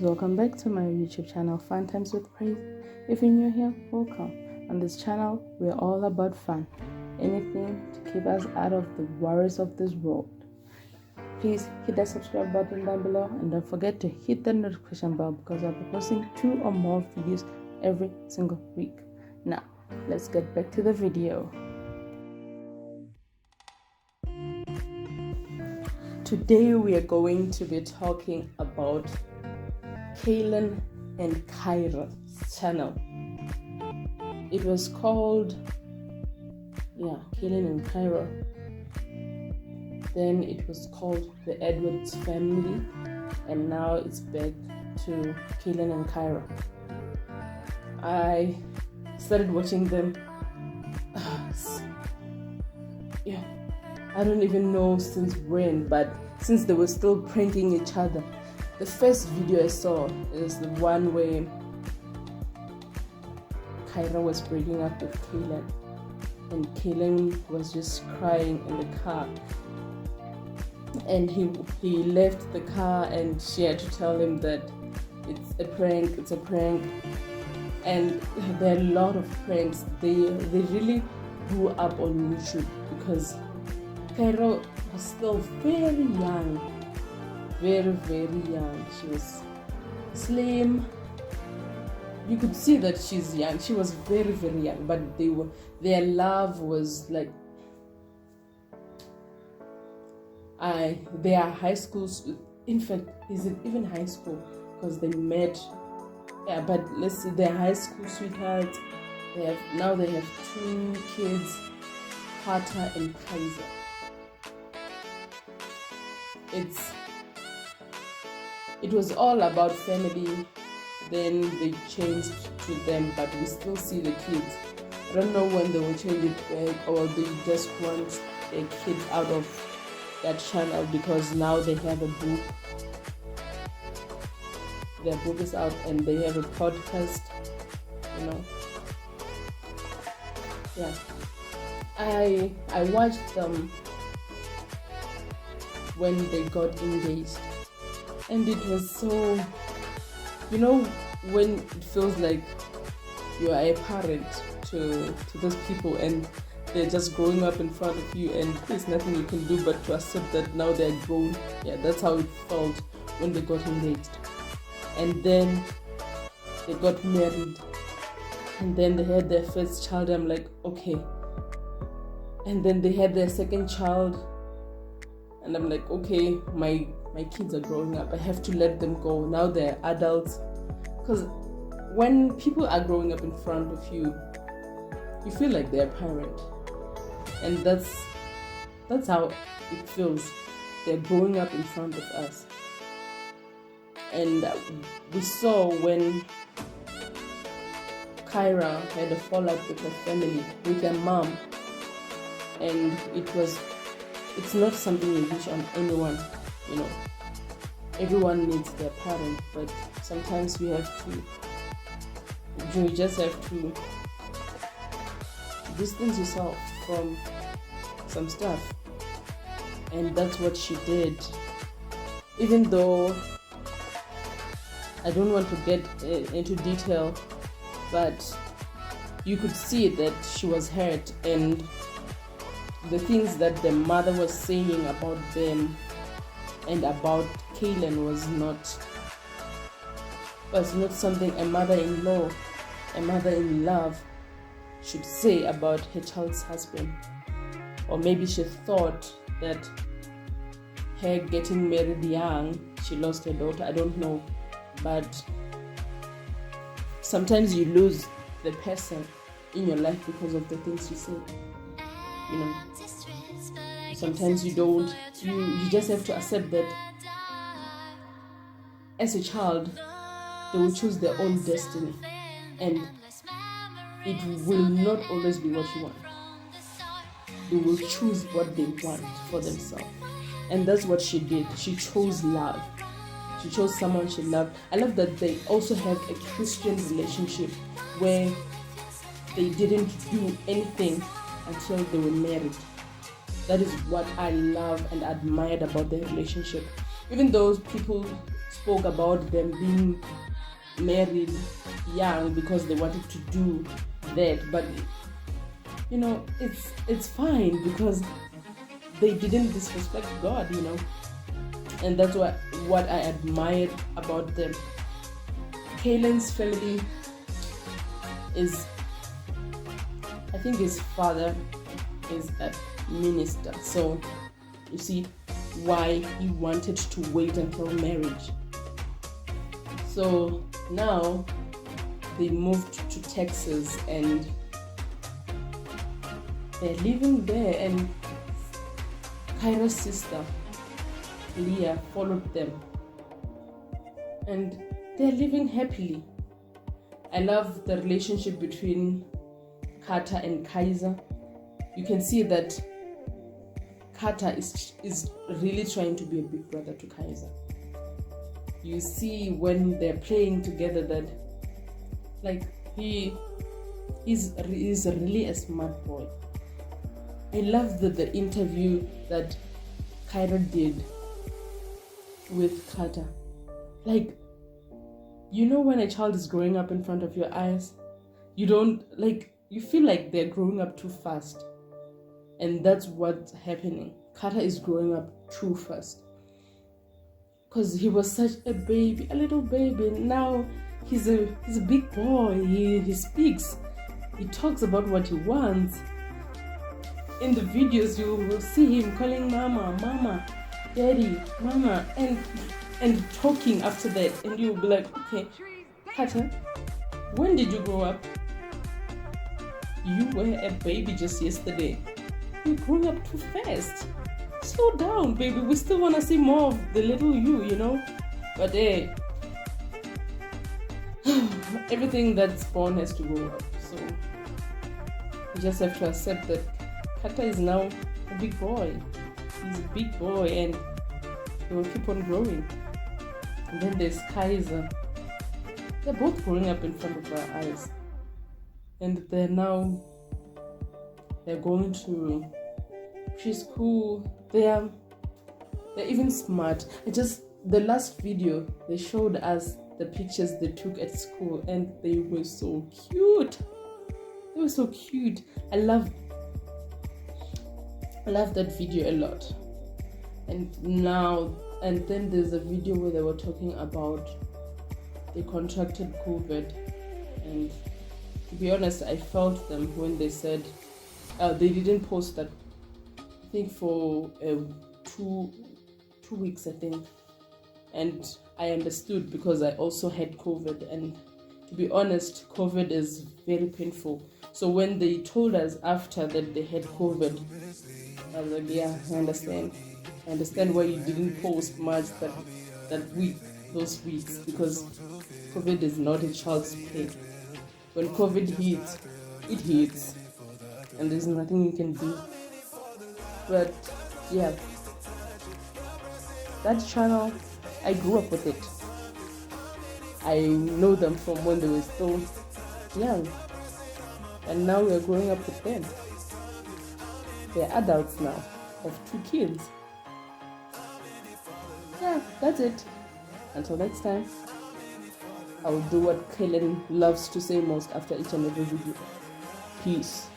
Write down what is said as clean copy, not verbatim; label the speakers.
Speaker 1: welcome back to my YouTube channel, Fun Times with Praise. If you're new here, welcome. On this channel, we're all about fun. Anything to keep us out of the worries of this world. Please hit that subscribe button down below and don't forget to hit the notification bell because I'll be posting 2 or more videos every single week. Now, let's get back to the video. Today we are going to be talking about Kaelin and Kyrah's channel. It was called Kaelin and Kyrah. Then it was called The Edwards Family, and now it's back to Kaelin and Kyrah. I started watching them. I don't even know since when, but since they were still pranking each other. The first video I saw is the one where Kyrah was breaking up with Kaelin, and Kaelin was just crying in the car. And he left the car, and she had to tell him that it's a prank. And there are a lot of pranks. They really grew up on YouTube because Kyrah was still very young, very, very young. She was slim. You could see that she's young. She was very, very young, but their love was like they are high school. In fact, is it even high school? Because they met. Yeah, but let's see, they're high school sweethearts. They have 2 kids, Carter and Kaiser. It was all about family. Then they changed to them, but we still see the kids. I don't know when they will change it back, or they just want their kids out of that channel because now they have a book. Their book is out and they have a podcast, Yeah. I watched them when they got engaged, and it was so, when it feels like you are a parent to those people and they're just growing up in front of you and there's nothing you can do but to accept that now they're grown. Yeah, that's how it felt when they got engaged. And then they got married, and then they had their first child. I'm like, okay. And then they had their second child, and I'm like, okay, my kids are growing up. I have to let them go. Now they're adults. Because when people are growing up in front of you, you feel like they're a parent. And that's how it feels. They're growing up in front of us. And we saw when Kyrah had a fallout with her family, with her mom. And it's not something you wish on anyone, Everyone needs their parent, but sometimes you just have to distance yourself from some stuff. And that's what she did. Even though I don't want to get into detail, but you could see that she was hurt, and the things that the mother was saying about them and about Kaelin was not something a mother-in-law, a mother-in-love should say about her child's husband. Or maybe she thought that her getting married young, she lost her daughter. I don't know. But sometimes you lose the person in your life because of the things you say. Sometimes you don't. You just have to accept that as a child, they will choose their own destiny, and it will not always be what you want. They will choose what they want for themselves, and that's what she did. She chose love. She chose someone she loved. I love that they also have a Christian relationship where they didn't do anything until they were married. That is what I love and admired about their relationship. Even though people spoke about them being married young because they wanted to do that, but it's fine because they didn't disrespect God, and that's what I admired about them. Kaelin's family is, I think his father is a minister, so you see why he wanted to wait until marriage. So now they moved to Texas and they're living there, and Kyrah's sister Leah followed them and they're living happily. I love the relationship between Kata and Kaiser. You can see that Kata is really trying to be a big brother to Kaiser. You see when they're playing together that he's really a smart boy. I love the interview that Kyrah did with Kata. When a child is growing up in front of your eyes, you feel like they're growing up too fast. And that's what's happening. Kata is growing up too fast. Because he was such a baby, a little baby. Now he's a big boy. He speaks. He talks about what he wants. In the videos, you will see him calling mama, mama, daddy, mama, and talking after that. And you'll be like, okay, Kata, when did you grow up? You were a baby just yesterday. You're growing up too fast. Slow down, baby. We still want to see more of the little you, But hey, everything that's born has to grow up. So you just have to accept that Kata is now a big boy. He's a big boy and he will keep on growing. And then there's Kaiser. They're both growing up in front of our eyes. And they're going to preschool. They're even smart. The last video, they showed us the pictures they took at school and they were so cute. They were so cute. I love that video a lot. And then there's a video where they were talking about they contracted COVID, and to be honest, I felt them when they said they didn't post that, I think for 2 weeks, I think, and I understood because I also had COVID, and to be honest, COVID is very painful. So when they told us after that they had COVID, I was like, yeah, I understand why you didn't post much that week, those weeks, because COVID is not a child's play. When COVID hits, it hits, and there's nothing you can do. But yeah, that channel, I grew up with it. I know them from when they were still young, and now we are growing up with them. They're adults now, have 2 kids. Yeah, that's it. Until next time, I will do what Kaelin loves to say most after each and every video. Peace.